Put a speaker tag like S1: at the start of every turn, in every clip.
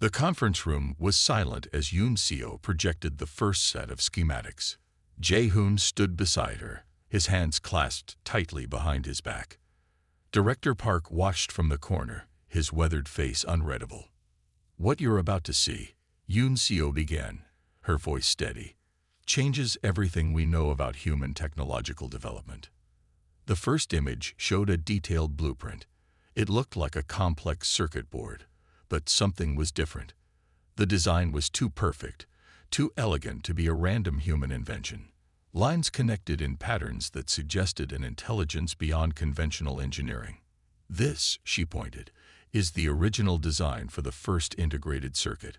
S1: The conference room was silent as Yoon Seo projected the first set of schematics. Jae-hoon stood beside her, his hands clasped tightly behind his back. Director Park watched from the corner, his weathered face unreadable. "What you're about to see," Yoon Seo began, her voice steady, "changes everything we know about human technological development." The first image showed a detailed blueprint. It looked like a complex circuit board, but something was different. The design was too perfect, too elegant to be a random human invention. Lines connected in patterns that suggested an intelligence beyond conventional engineering. "This," she pointed, "is the original design for the first integrated circuit.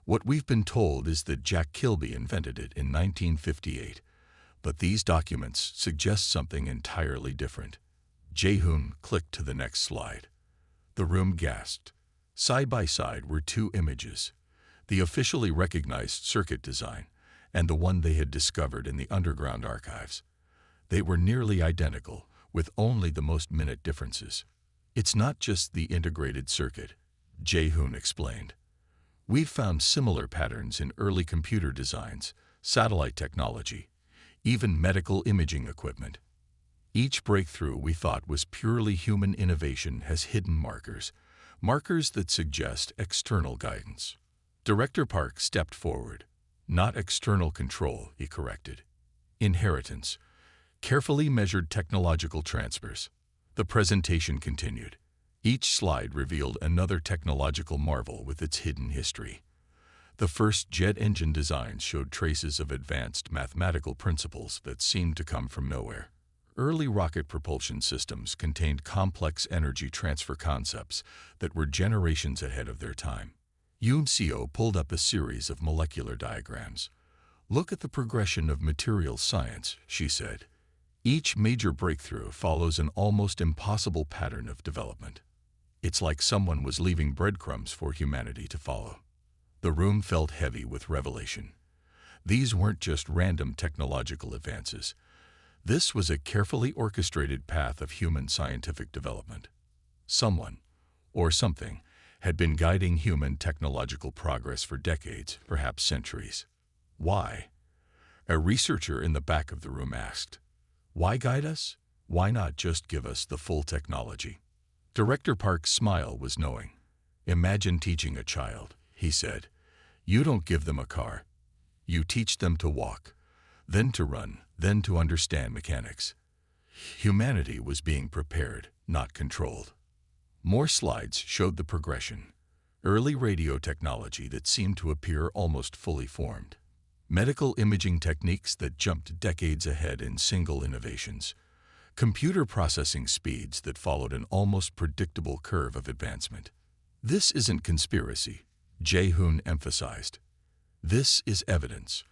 S1: What we've been told is that Jack Kilby invented it in 1958, but these documents suggest something entirely different." Jae-hoon clicked to the next slide. The room gasped. Side by side were two images, the officially recognized circuit design and the one they had discovered in the underground archives. They were nearly identical, with only the most minute differences. "It's not just the integrated circuit," Jae-hoon explained. "We've found similar patterns in early computer designs, satellite technology, even medical imaging equipment. Each breakthrough we thought was purely human innovation has hidden markers that suggest external guidance." Director Park stepped forward. "Not external control," he corrected. "Inheritance. Carefully measured technological transfers." The presentation continued. Each slide revealed another technological marvel with its hidden history. The first jet engine designs showed traces of advanced mathematical principles that seemed to come from nowhere. Early rocket propulsion systems contained complex energy transfer concepts that were generations ahead of their time. Yoon Seo pulled up a series of molecular diagrams. "Look at the progression of materials science," she said. "Each major breakthrough follows an almost impossible pattern of development. It's like someone was leaving breadcrumbs for humanity to follow." The room felt heavy with revelation. These weren't just random technological advances. This was a carefully orchestrated path of human scientific development. Someone, or something, had been guiding human technological progress for decades, perhaps centuries. "Why?" a researcher in the back of the room asked. "Why guide us? Why not just give us the full technology?" Director Park's smile was knowing. "Imagine teaching a child," he said. "You don't give them a car. You teach them to walk, then to run, then to understand mechanics." Humanity was being prepared, not controlled. More slides showed the progression. Early radio technology that seemed to appear almost fully formed. Medical imaging techniques that jumped decades ahead in single innovations. Computer processing speeds that followed an almost predictable curve of advancement. "This isn't conspiracy," Jae-hoon emphasized. "This is evidence.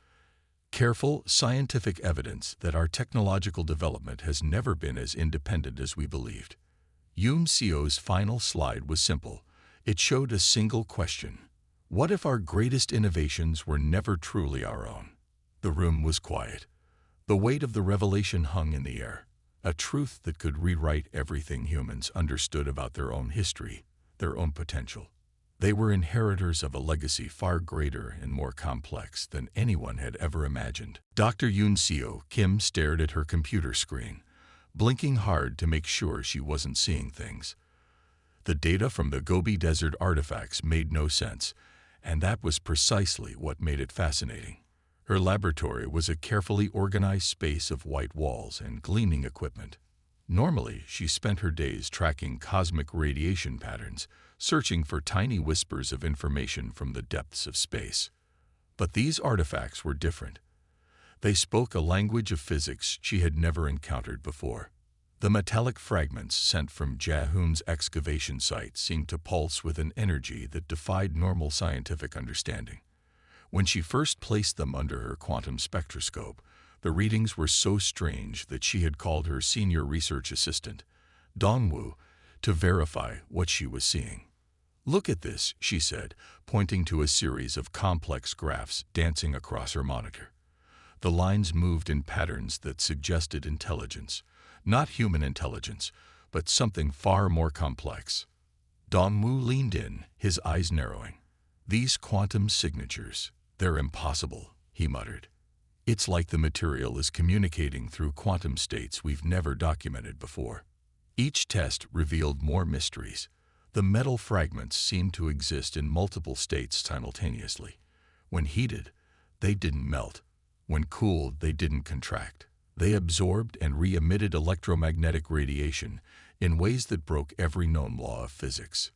S1: Careful, scientific evidence that our technological development has never been as independent as we believed." Yoon Seo's final slide was simple. It showed a single question. What if our greatest innovations were never truly our own? The room was quiet. The weight of the revelation hung in the air, a truth that could rewrite everything humans understood about their own history, their own potential. They were inheritors of a legacy far greater and more complex than anyone had ever imagined. Dr. Yoon Seo Kim stared at her computer screen, blinking hard to make sure she wasn't seeing things. The data from the Gobi Desert artifacts made no sense, and that was precisely what made it fascinating. Her laboratory was a carefully organized space of white walls and gleaming equipment. Normally, she spent her days tracking cosmic radiation patterns, searching for tiny whispers of information from the depths of space. But these artifacts were different. They spoke a language of physics she had never encountered before. The metallic fragments sent from Jae-hoon's excavation site seemed to pulse with an energy that defied normal scientific understanding. When she first placed them under her quantum spectroscope, the readings were so strange that she had called her senior research assistant, Dongwoo, to verify what she was seeing. "Look at this," she said, pointing to a series of complex graphs dancing across her monitor. The lines moved in patterns that suggested intelligence, not human intelligence, but something far more complex. Dongwoo leaned in, his eyes narrowing. "These quantum signatures, they're impossible," he muttered. "It's like the material is communicating through quantum states we've never documented before." Each test revealed more mysteries. The metal fragments seemed to exist in multiple states simultaneously. When heated, they didn't melt. When cooled, they didn't contract. They absorbed and re-emitted electromagnetic radiation in ways that broke every known law of physics.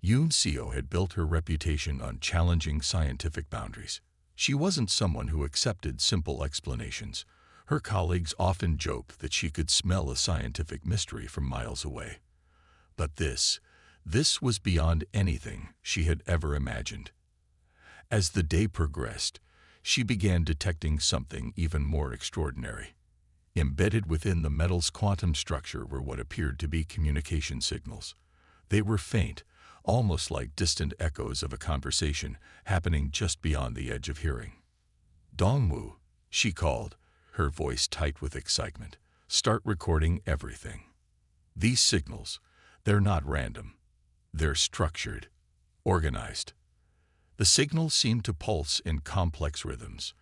S1: Yoon Seo had built her reputation on challenging scientific boundaries. She wasn't someone who accepted simple explanations. Her colleagues often joked that she could smell a scientific mystery from miles away. But this was beyond anything she had ever imagined. As the day progressed, she began detecting something even more extraordinary. Embedded within the metal's quantum structure were what appeared to be communication signals. They were faint, almost like distant echoes of a conversation happening just beyond the edge of hearing. "Dongwoo," she called, her voice tight with excitement, "start recording everything. These signals, they're not random. They're structured, organized." The signals seemed to pulse in complex rhythms.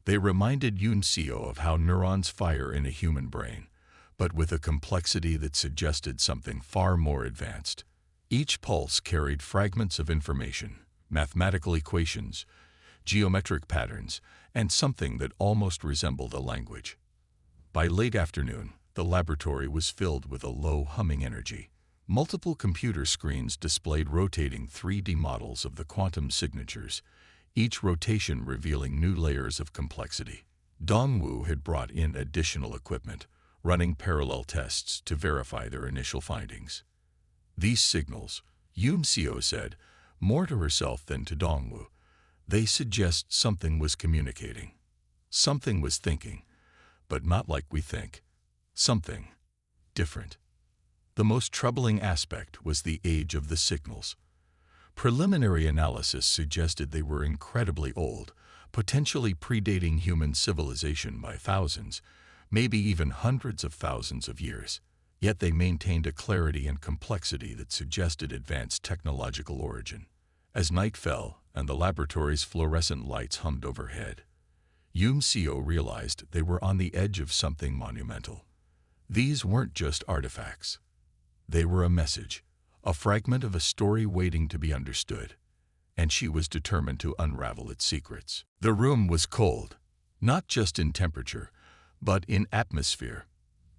S1: They reminded Yoon Seo of how neurons fire in a human brain, but with a complexity that suggested something far more advanced. Each pulse carried fragments of information, mathematical equations, geometric patterns, and something that almost resembled a language. By late afternoon, the laboratory was filled with a low humming energy. Multiple computer screens displayed rotating 3D models of the quantum signatures, each rotation revealing new layers of complexity. Dongwoo had brought in additional equipment, running parallel tests to verify their initial findings. "These signals," Yoon Seo said, more to herself than to Dongwoo, "they suggest something was communicating. Something was thinking, but not like we think. Something different." The most troubling aspect was the age of the signals. Preliminary analysis suggested they were incredibly old, potentially predating human civilization by thousands, maybe even hundreds of thousands of years. Yet they maintained a clarity and complexity that suggested advanced technological origin. As night fell and the laboratory's fluorescent lights hummed overhead, Yoon Seo realized they were on the edge of something monumental. These weren't just artifacts. They were a message, a fragment of a story waiting to be understood, and she was determined to unravel its secrets. The room was cold, not just in temperature, but in atmosphere.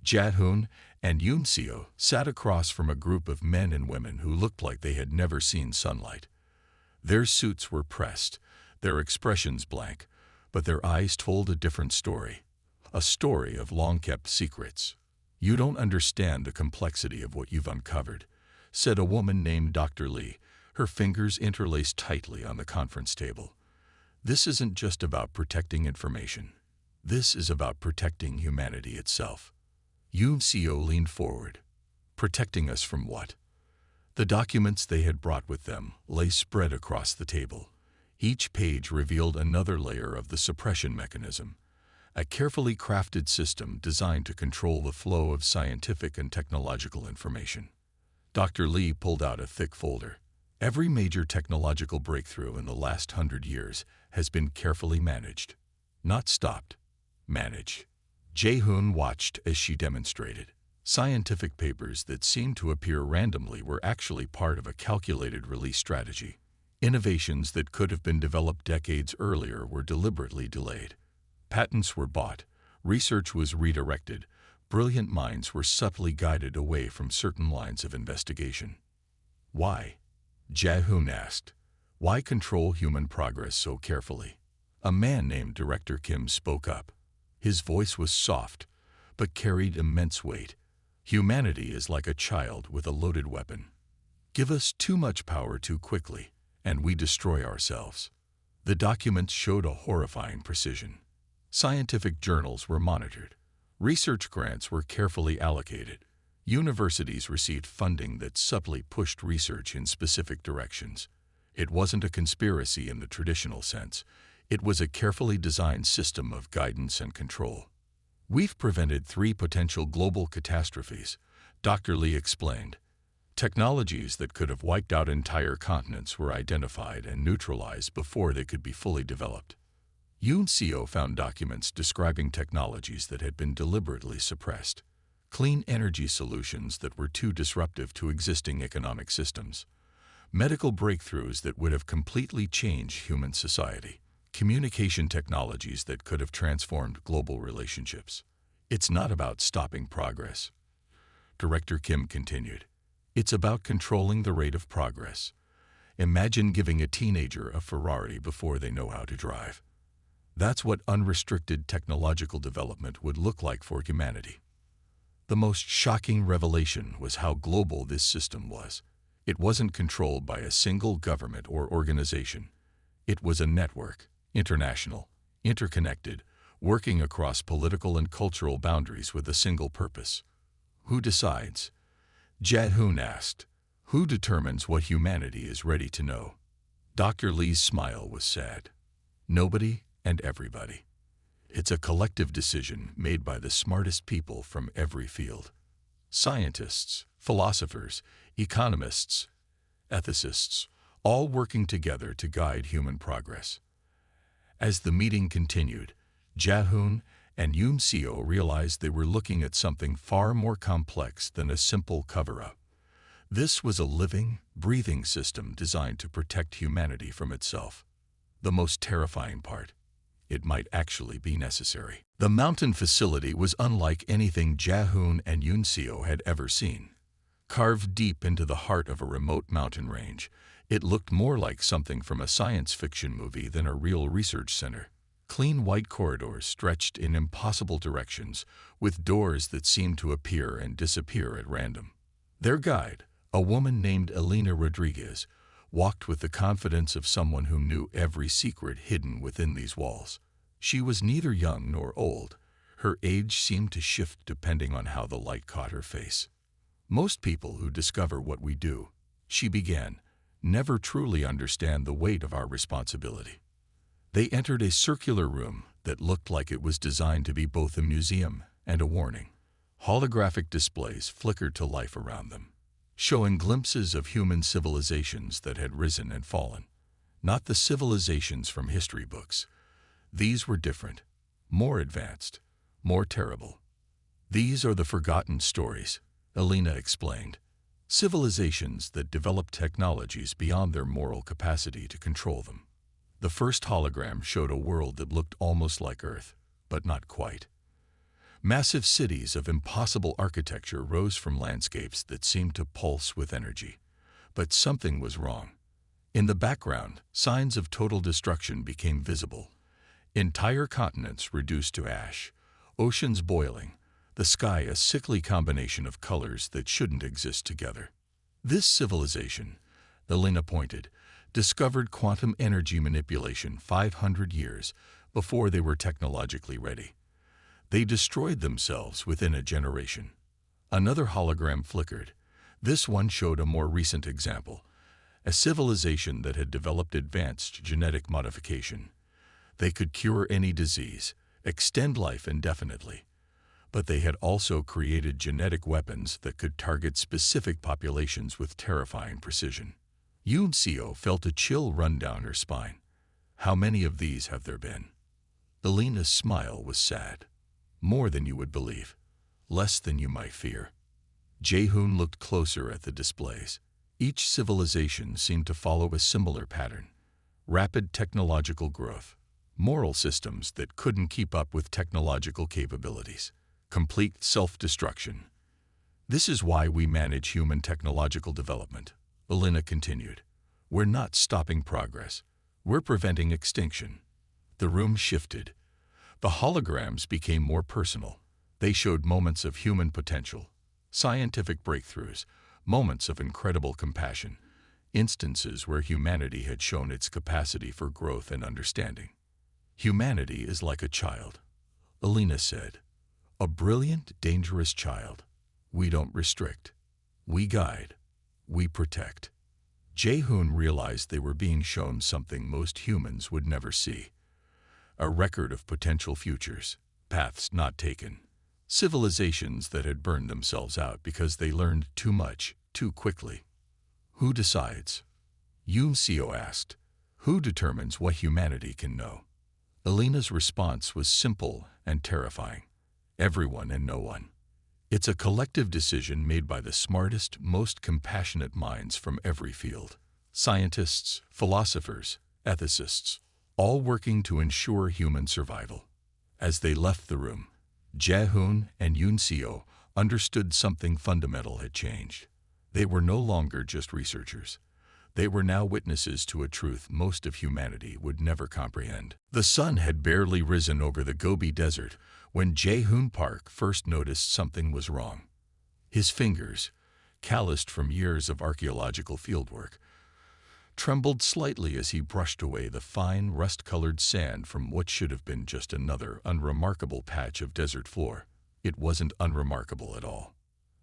S1: Jae-hoon and Yoon Seo sat across from a group of men and women who looked like they had never seen sunlight. Their suits were pressed, their expressions blank, but their eyes told a different story, a story of long-kept secrets. "You don't understand the complexity of what you've uncovered," said a woman named Dr. Lee, her fingers interlaced tightly on the conference table. "This isn't just about protecting information. This is about protecting humanity itself." Yoon Seo leaned forward. "Protecting us from what?" The documents they had brought with them lay spread across the table. Each page revealed another layer of the suppression mechanism, a carefully crafted system designed to control the flow of scientific and technological information. Dr. Lee pulled out a thick folder. "Every major technological breakthrough in the last 100 years has been carefully managed. Not stopped, managed." Jae-hoon watched as she demonstrated. Scientific papers that seemed to appear randomly were actually part of a calculated release strategy. Innovations that could have been developed decades earlier were deliberately delayed. Patents were bought, research was redirected, brilliant minds were subtly guided away from certain lines of investigation. "Why?" Jae-hoon asked. "Why control human progress so carefully?" A man named Director Kim spoke up. His voice was soft, but carried immense weight. "Humanity is like a child with a loaded weapon. Give us too much power too quickly, and we destroy ourselves." The documents showed a horrifying precision. Scientific journals were monitored. Research grants were carefully allocated. Universities received funding that subtly pushed research in specific directions. It wasn't a conspiracy in the traditional sense. It was a carefully designed system of guidance and control. "We've prevented 3 potential global catastrophes," Dr. Lee explained. Technologies that could have wiped out entire continents were identified and neutralized before they could be fully developed. UNCO found documents describing technologies that had been deliberately suppressed, clean energy solutions that were too disruptive to existing economic systems, medical breakthroughs that would have completely changed human society, communication technologies that could have transformed global relationships. It's not about stopping progress, Director Kim continued. It's about controlling the rate of progress. Imagine giving a teenager a Ferrari before they know how to drive. That's what unrestricted technological development would look like for humanity. The most shocking revelation was how global this system was. It wasn't controlled by a single government or organization. It was a network, international, interconnected, working across political and cultural boundaries with a single purpose. Who decides? Jae-hoon asked. Who determines what humanity is ready to know? Dr. Lee's smile was sad. Nobody and everybody. It's a collective decision made by the smartest people from every field. Scientists, philosophers, economists, ethicists, all working together to guide human progress. As the meeting continued, Jae-hoon and UNCO realized they were looking at something far more complex than a simple cover-up. This was a living, breathing system designed to protect humanity from itself. The most terrifying part, it might actually be necessary. The mountain facility was unlike anything Jae-hoon and UNCO had ever seen. Carved deep into the heart of a remote mountain range, it looked more like something from a science fiction movie than a real research center. Clean white corridors stretched in impossible directions, with doors that seemed to appear and disappear at random. Their guide, a woman named Elena Rodriguez, walked with the confidence of someone who knew every secret hidden within these walls. She was neither young nor old. Her age seemed to shift depending on how the light caught her face. Most people who discover what we do, she began, never truly understand the weight of our responsibility. They entered a circular room that looked like it was designed to be both a museum and a warning. Holographic displays flickered to life around them, showing glimpses of human civilizations that had risen and fallen. Not the civilizations from history books. These were different, more advanced, more terrible. These are the forgotten stories, Elena explained. Civilizations that developed technologies beyond their moral capacity to control them. The first hologram showed a world that looked almost like Earth, but not quite. Massive cities of impossible architecture rose from landscapes that seemed to pulse with energy. But something was wrong. In the background, signs of total destruction became visible. Entire continents reduced to ash, oceans boiling, the sky a sickly combination of colors that shouldn't exist together. This civilization, Elena pointed, discovered quantum energy manipulation 500 years before they were technologically ready. They destroyed themselves within a generation. Another hologram flickered. This one showed a more recent example, a civilization that had developed advanced genetic modification. They could cure any disease, extend life indefinitely. But they had also created genetic weapons that could target specific populations with terrifying precision. UNCO felt a chill run down her spine. How many of these have there been? Elena's smile was sad. More than you would believe. Less than you might fear. Jae-hoon looked closer at the displays. Each civilization seemed to follow a similar pattern. Rapid technological growth. Moral systems that couldn't keep up with technological capabilities. Complete self-destruction. This is why we manage human technological development, Elena continued. We're not stopping progress. We're preventing extinction. The room shifted. The holograms became more personal. They showed moments of human potential, scientific breakthroughs, moments of incredible compassion, instances where humanity had shown its capacity for growth and understanding. Humanity is like a child, Elena said. A brilliant, dangerous child. We don't restrict. We guide. We protect. Jae-hoon realized they were being shown something most humans would never see. A record of potential futures, paths not taken, civilizations that had burned themselves out because they learned too much too quickly. Who decides? Yuncio asked. Who determines what humanity can know? Elena's response was simple and terrifying. Everyone and no one. It's a collective decision made by the smartest, most compassionate minds from every field. Scientists, philosophers, ethicists, all working to ensure human survival. As they left the room, Jae-hoon and Yuncio understood something fundamental had changed. They were no longer just researchers. They were now witnesses to a truth most of humanity would never comprehend. The sun had barely risen over the Gobi Desert when Jae-hoon Park first noticed something was wrong. His fingers, calloused from years of archaeological fieldwork, trembled slightly as he brushed away the fine, rust-colored sand from what should have been just another unremarkable patch of desert floor. It wasn't unremarkable at all.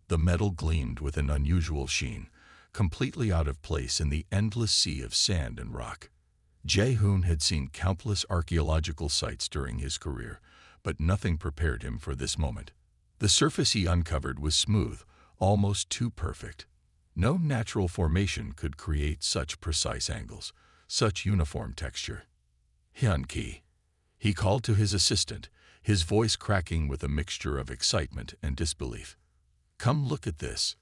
S1: The metal gleamed with an unusual sheen, completely out of place in the endless sea of sand and rock. Jae-hoon had seen countless archaeological sites during his career, but nothing prepared him for this moment. The surface he uncovered was smooth, almost too perfect. No natural formation could create such precise angles, such uniform texture. Hyun-ki, he called to his assistant, his voice cracking with a mixture of excitement and disbelief. Come look at this.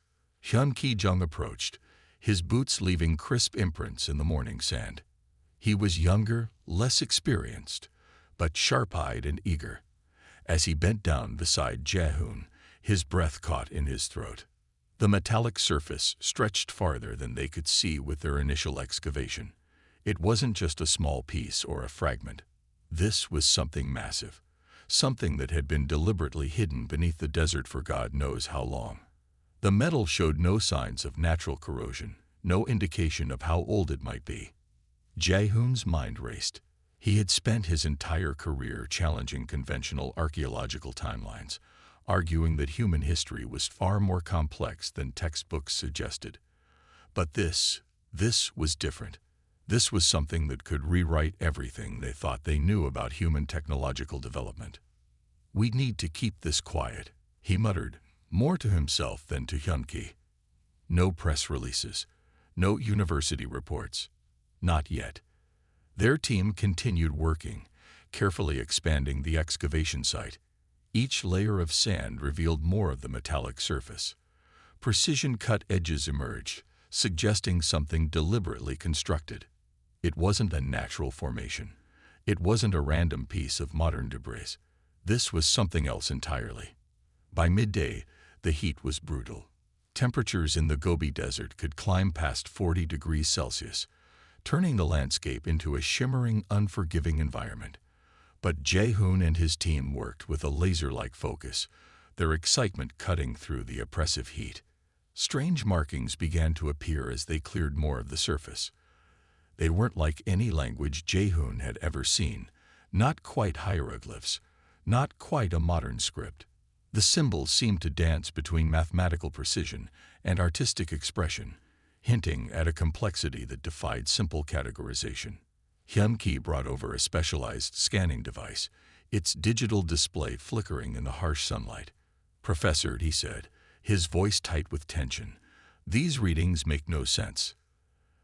S1: Hyun-ki Jung approached, his boots leaving crisp imprints in the morning sand. He was younger, less experienced, but sharp-eyed and eager. As he bent down beside Jae-hoon, his breath caught in his throat. The metallic surface stretched farther than they could see with their initial excavation. It wasn't just a small piece or a fragment. This was something massive, something that had been deliberately hidden beneath the desert for God knows how long. The metal showed no signs of natural corrosion, no indication of how old it might be. Jae-hoon's mind raced. He had spent his entire career challenging conventional archaeological timelines, arguing that human history was far more complex than textbooks suggested. But this was different. This was something that could rewrite everything they thought they knew about human technological development. We need to keep this quiet, he muttered, more to himself than to Hyun-ki. No press releases, no university reports. Not yet. Their team continued working, carefully expanding the excavation site. Each layer of sand revealed more of the metallic surface. Precision-cut edges emerged, suggesting something deliberately constructed. It wasn't a natural formation. It wasn't a random piece of modern debris. This was something else entirely. By midday, the heat was brutal. Temperatures in the Gobi Desert could climb past 40 degrees Celsius, turning the landscape into a shimmering, unforgiving environment. But Jae-hoon and his team worked with a laser-like focus, their excitement cutting through the oppressive heat. Strange markings began to appear as they cleared more of the surface. They weren't like any language Jae-hoon had ever seen, not quite hieroglyphs, not quite a modern script. The symbols seemed to dance between mathematical precision and artistic expression, hinting at a complexity that defied simple categorization. Hyun-ki brought over a specialized scanning device, its digital display flickering in the harsh sunlight. "Professor," he said, his voice tight with tension, "these readings make no sense."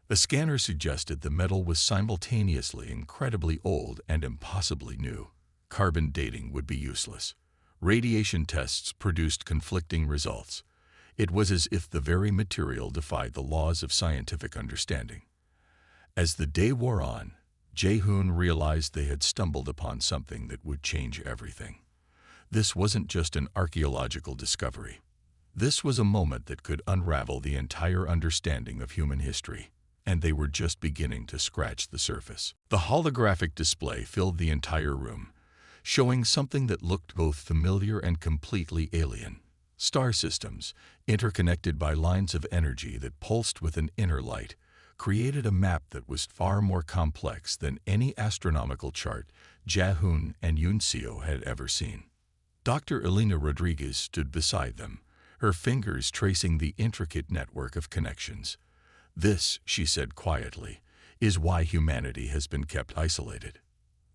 S1: The scanner suggested the metal was simultaneously incredibly old and impossibly new. Carbon dating would be useless. Radiation tests produced conflicting results. It was as if the very material defied the laws of scientific understanding. As the day wore on, Jae-hoon realized they had stumbled upon something that would change everything. This wasn't just an archaeological discovery. This was a moment that could unravel the entire understanding of human history, and they were just beginning to scratch the surface. The holographic display filled the entire room, showing something that looked both familiar and completely alien. Star systems, interconnected by lines of energy that pulsed with an inner light, created a map that was far more complex than any astronomical chart Jae-hoon and Yuncio had ever seen. Dr. Elena Rodriguez stood beside them, her fingers tracing the intricate network of connections. "This," she said quietly, "is why humanity has been kept isolated."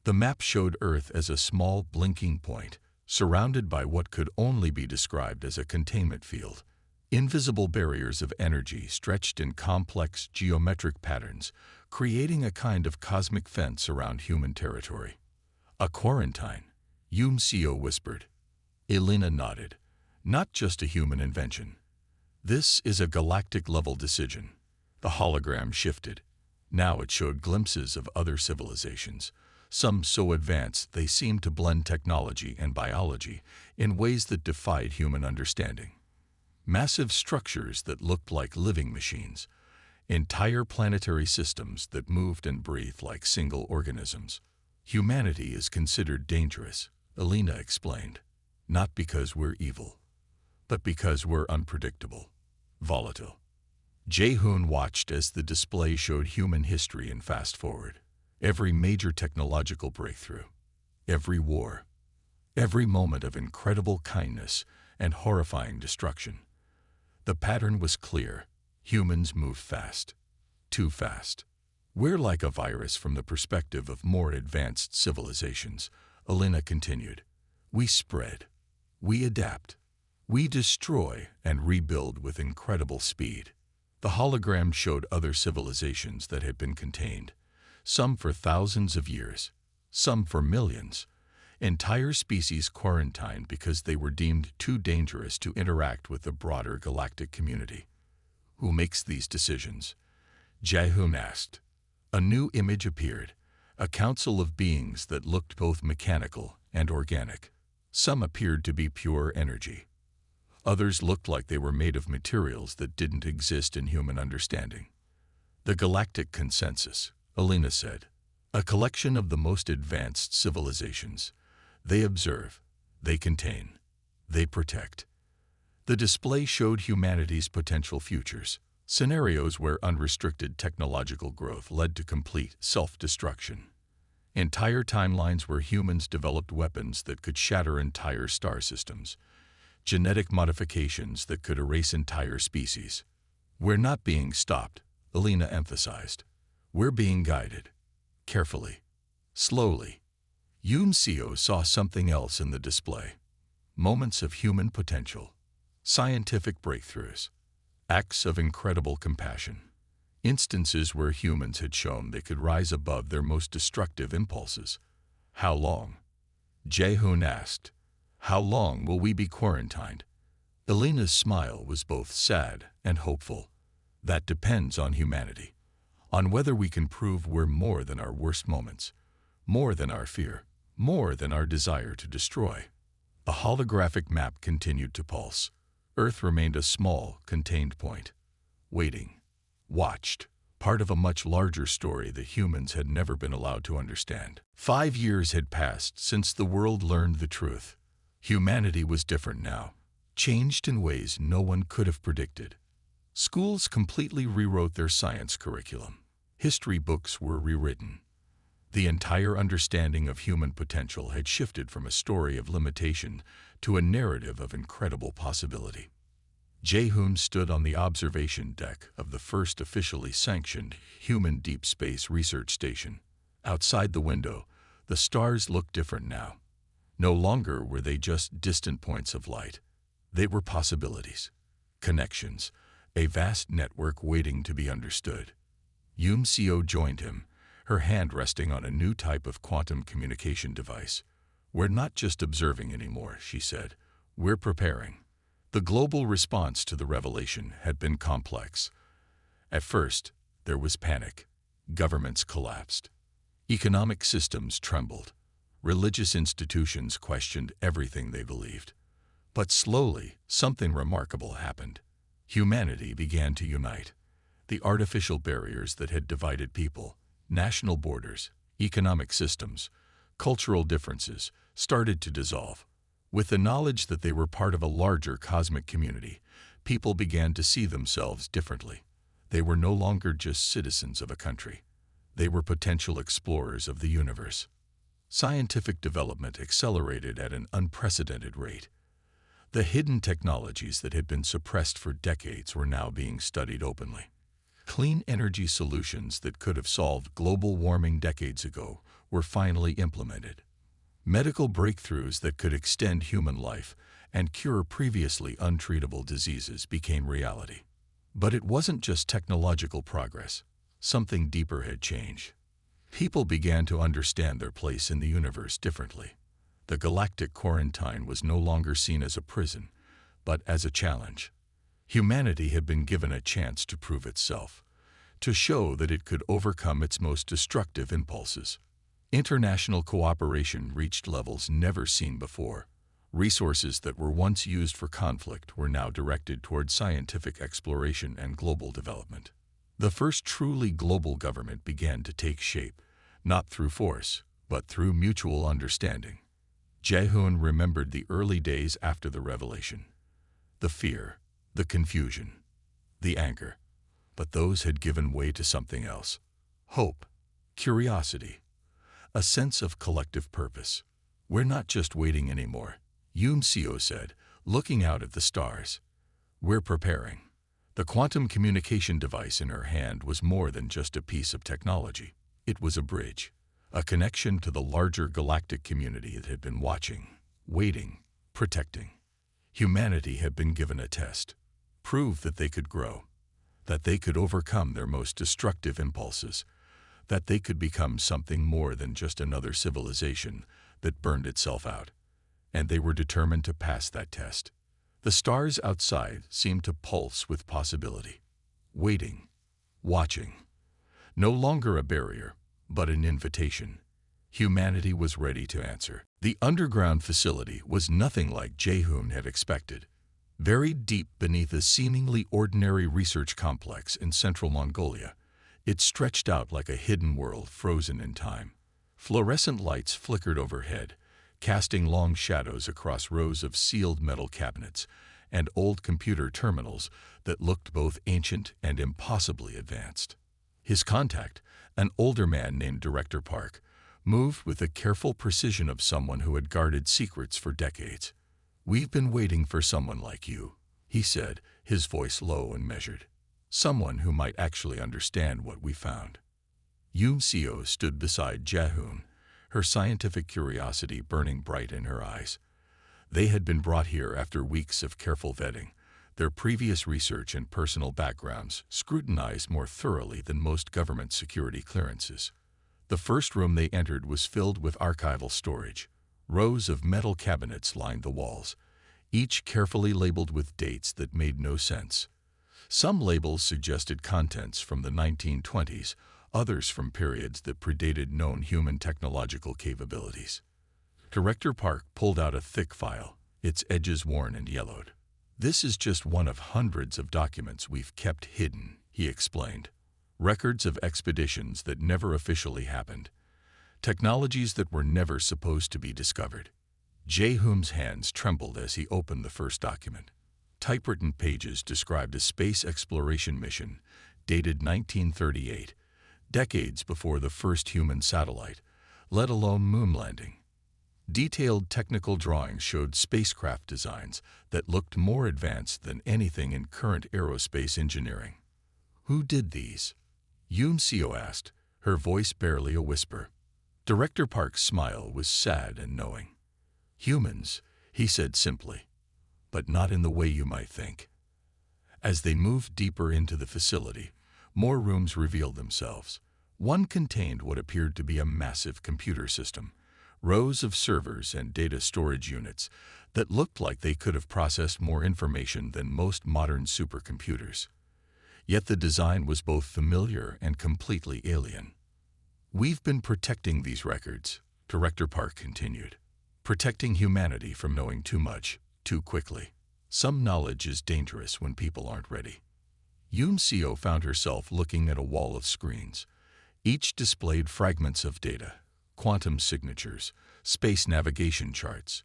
S1: The map showed Earth as a small, blinking point, surrounded by what could only be described as a containment field. Invisible barriers of energy stretched in complex geometric patterns, creating a kind of cosmic fence around human territory. A quarantine, Yumseo whispered. Elena nodded. Not just a human invention. This is a galactic-level decision. The hologram shifted. Now it showed glimpses of other civilizations, some so advanced they seemed to blend technology and biology in ways that defied human understanding. Massive structures that looked like living machines, entire planetary systems that moved and breathed like single organisms. Humanity is considered dangerous, Elena explained, not because we're evil, but because we're unpredictable, volatile. Jae-hoon watched as the display showed human history in fast forward. Every major technological breakthrough, every war, every moment of incredible kindness and horrifying destruction. The pattern was clear. Humans move fast, too fast. We're like a virus from the perspective of more advanced civilizations, Elena continued. We spread, we adapt, we destroy and rebuild with incredible speed. The hologram showed other civilizations that had been contained, some for thousands of years, some for millions. Entire species quarantined because they were deemed too dangerous to interact with the broader galactic community. Who makes these decisions? Jae-hoon asked. A new image appeared, a council of beings that looked both mechanical and organic. Some appeared to be pure energy. Others looked like they were made of materials that didn't exist in human understanding. The Galactic Consensus, Elena said, a collection of the most advanced civilizations. They observe, they contain, they protect. The display showed humanity's potential futures, scenarios where unrestricted technological growth led to complete self-destruction. Entire timelines where humans developed weapons that could shatter entire star systems. Genetic modifications that could erase entire species. We're not being stopped, Elena emphasized. We're being guided. Carefully. Slowly. Yumseo saw something else in the display. Moments of human potential. Scientific breakthroughs. Acts of incredible compassion. Instances where humans had shown they could rise above their most destructive impulses. How long? Jae-hoon asked. How long will we be quarantined? Elena's smile was both sad and hopeful. That depends on humanity. On whether we can prove we're more than our worst moments. More than our fear. More than our desire to destroy. A holographic map continued to pulse. Earth remained a small, contained point. Waiting. Watched. Part of a much larger story that humans had never been allowed to understand. 5 years had passed since the world learned the truth. Humanity was different now, changed in ways no one could have predicted. Schools completely rewrote their science curriculum. History books were rewritten. The entire understanding of human potential had shifted from a story of limitation to a narrative of incredible possibility. Jae-hoon stood on the observation deck of the first officially sanctioned human deep space research station. Outside the window, the stars looked different now. No longer were they just distant points of light. They were possibilities, connections, a vast network waiting to be understood. Yumseo joined him, her hand resting on a new type of quantum communication device. We're not just observing anymore, she said. We're preparing. The global response to the revelation had been complex. At first, there was panic. Governments collapsed. Economic systems trembled. Religious institutions questioned everything they believed. But slowly, something remarkable happened. Humanity began to unite. The artificial barriers that had divided people, national borders, economic systems, cultural differences, started to dissolve. With the knowledge that they were part of a larger cosmic community, people began to see themselves differently. They were no longer just citizens of a country. They were potential explorers of the universe. Scientific development accelerated at an unprecedented rate. The hidden technologies that had been suppressed for decades were now being studied openly. Clean energy solutions that could have solved global warming decades ago were finally implemented. Medical breakthroughs that could extend human life and cure previously untreatable diseases became reality. But it wasn't just technological progress. Something deeper had changed. People began to understand their place in the universe differently. The galactic quarantine was no longer seen as a prison, but as a challenge. Humanity had been given a chance to prove itself, to show that it could overcome its most destructive impulses. International cooperation reached levels never seen before. Resources that were once used for conflict were now directed toward scientific exploration and global development. The first truly global government began to take shape, not through force, but through mutual understanding. Jae-hoon remembered the early days after the revelation. The fear, the confusion, the anger. But those had given way to something else. Hope, curiosity, a sense of collective purpose. "We're not just waiting anymore," Yoon Seo said, looking out at the stars. "We're preparing." The quantum communication device in her hand was more than just a piece of technology. It was a bridge, a connection to the larger galactic community that had been watching, waiting, protecting. Humanity had been given a test, proof that they could grow, that they could overcome their most destructive impulses, that they could become something more than just another civilization that burned itself out. And they were determined to pass that test. The stars outside seemed to pulse with possibility. Waiting, watching. No longer a barrier, but an invitation. Humanity was ready to answer. The underground facility was nothing like Jae-hoon had expected. Buried deep beneath a seemingly ordinary research complex in central Mongolia, it stretched out like a hidden world frozen in time. Fluorescent lights flickered overhead, casting long shadows across rows of sealed metal cabinets and old computer terminals that looked both ancient and impossibly advanced. His contact, an older man named Director Park, moved with the careful precision of someone who had guarded secrets for decades. "We've been waiting for someone like you," he said, his voice low and measured. "Someone who might actually understand what we found." Yoon Seo stood beside Jae-hoon, her scientific curiosity burning bright in her eyes. They had been brought here after weeks of careful vetting, their previous research and personal backgrounds scrutinized more thoroughly than most government security clearances. The first room they entered was filled with archival storage. Rows of metal cabinets lined the walls, each carefully labeled with dates that made no sense. Some labels suggested contents from the 1920s, others from periods that predated known human technological capabilities. Director Park pulled out a thick file, its edges worn and yellowed. "This is just one of hundreds of documents we've kept hidden," he explained. "Records of expeditions that never officially happened. Technologies that were never supposed to be discovered." Jae-hoon's hands trembled as he opened the first document. Typewritten pages described a space exploration mission, dated 1938, decades before the first human satellite, let alone moon landing. Detailed technical drawings showed spacecraft designs that looked more advanced than anything in current aerospace engineering. "Who did these?" Yoon Seo asked, her voice barely a whisper. Director Park's smile was sad and knowing. "Humans," he said simply, "but not in the way you might think." As they moved deeper into the facility, more rooms revealed themselves. One contained what appeared to be a massive computer system, rows of servers and data storage units that looked like they could have processed more information than most modern supercomputers. Yet the design was both familiar and completely alien. "We've been protecting these records," Director Park continued. "Protecting humanity from knowing too much, too quickly. Some knowledge is dangerous when people aren't ready." Yoon Seo found herself looking at a wall of screens. Each displayed fragments of data, quantum signatures, space navigation charts,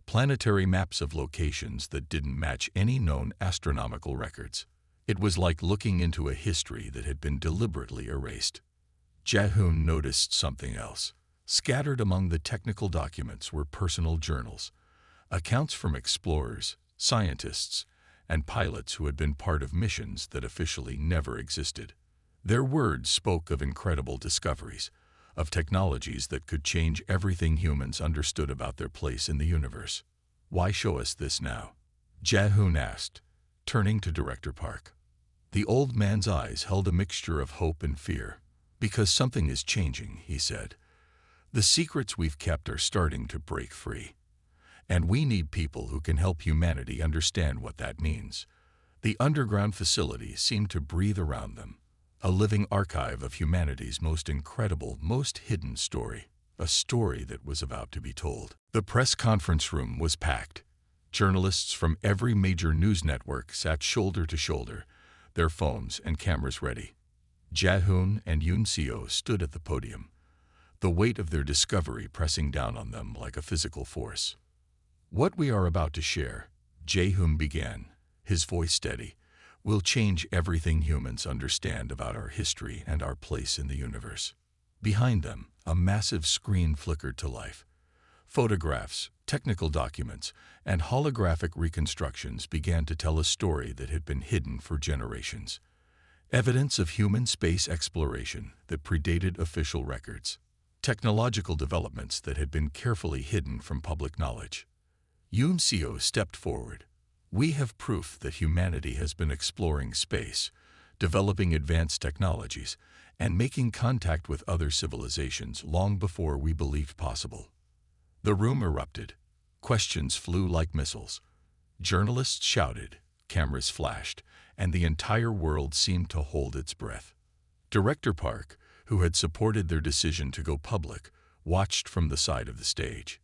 S1: planetary maps of locations that didn't match any known astronomical records. It was like looking into a history that had been deliberately erased. Jae-hoon noticed something else. Scattered among the technical documents were personal journals, accounts from explorers, scientists, and pilots who had been part of missions that officially never existed. Their words spoke of incredible discoveries, of technologies that could change everything humans understood about their place in the universe. Why show us this now? Jae-hoon asked, turning to Director Park. The old man's eyes held a mixture of hope and fear. Because something is changing, he said. The secrets we've kept are starting to break free. And we need people who can help humanity understand what that means. The underground facility seemed to breathe around them, a living archive of humanity's most incredible, most hidden story, a story that was about to be told. The press conference room was packed. Journalists from every major news network sat shoulder to shoulder, their phones and cameras ready. Jae-hoon and Yoon-seo stood at the podium, the weight of their discovery pressing down on them like a physical force. What we are about to share, Jae-hoon began, his voice steady, will change everything humans understand about our history and our place in the universe. Behind them, a massive screen flickered to life. Photographs, technical documents, and holographic reconstructions began to tell a story that had been hidden for generations. Evidence of human space exploration that predated official records. Technological developments that had been carefully hidden from public knowledge. Yoon-seo stepped forward. We have proof that humanity has been exploring space, developing advanced technologies, and making contact with other civilizations long before we believed possible. The room erupted. Questions flew like missiles. Journalists shouted, cameras flashed, and the entire world seemed to hold its breath. Director Park, who had supported their decision to go public, watched from the side of the stage.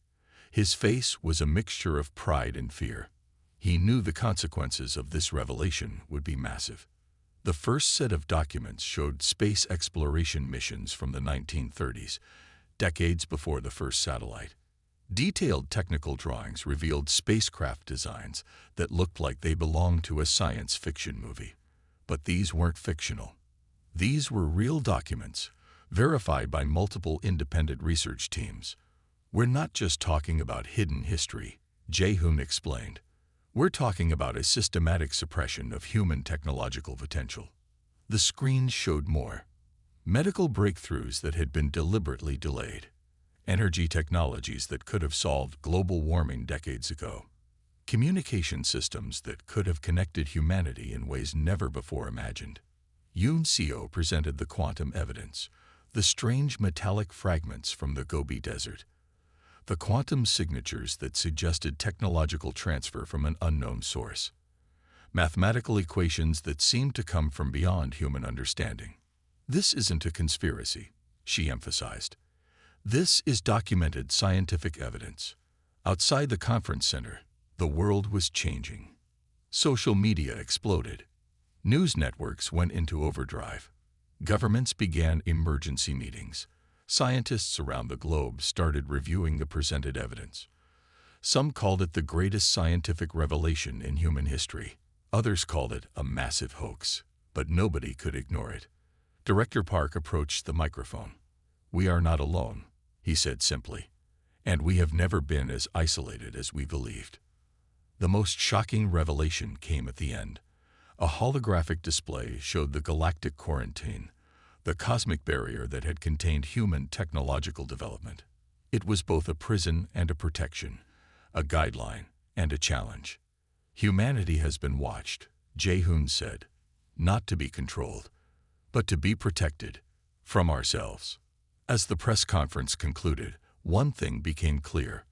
S1: His face was a mixture of pride and fear. He knew the consequences of this revelation would be massive. The first set of documents showed space exploration missions from the 1930s, decades before the first satellite. Detailed technical drawings revealed spacecraft designs that looked like they belonged to a science fiction movie. But these weren't fictional. These were real documents, verified by multiple independent research teams. We're not just talking about hidden history, Jae-hoon explained. We're talking about a systematic suppression of human technological potential. The screens showed more. Medical breakthroughs that had been deliberately delayed. Energy technologies that could have solved global warming decades ago. Communication systems that could have connected humanity in ways never before imagined. Yoon-seo presented the quantum evidence, the strange metallic fragments from the Gobi Desert, the quantum signatures that suggested technological transfer from an unknown source, mathematical equations that seemed to come from beyond human understanding. This isn't a conspiracy, she emphasized. This is documented scientific evidence. Outside the conference center, the world was changing. Social media exploded. News networks went into overdrive. Governments began emergency meetings. Scientists around the globe started reviewing the presented evidence. Some called it the greatest scientific revelation in human history. Others called it a massive hoax, but nobody could ignore it. Director Park approached the microphone. We are not alone, he said simply, and we have never been as isolated as we believed. The most shocking revelation came at the end. A holographic display showed the galactic quarantine, the cosmic barrier that had contained human technological development. It was both a prison and a protection, a guideline and a challenge. Humanity has been watched, Jae-hoon said, not to be controlled, but to be protected from ourselves. As the press conference concluded, one thing became clear.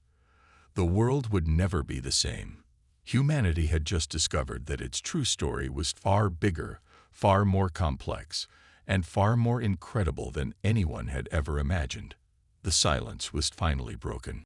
S1: The world would never be the same. Humanity had just discovered that its true story was far bigger, far more complex, and far more incredible than anyone had ever imagined. The silence was finally broken.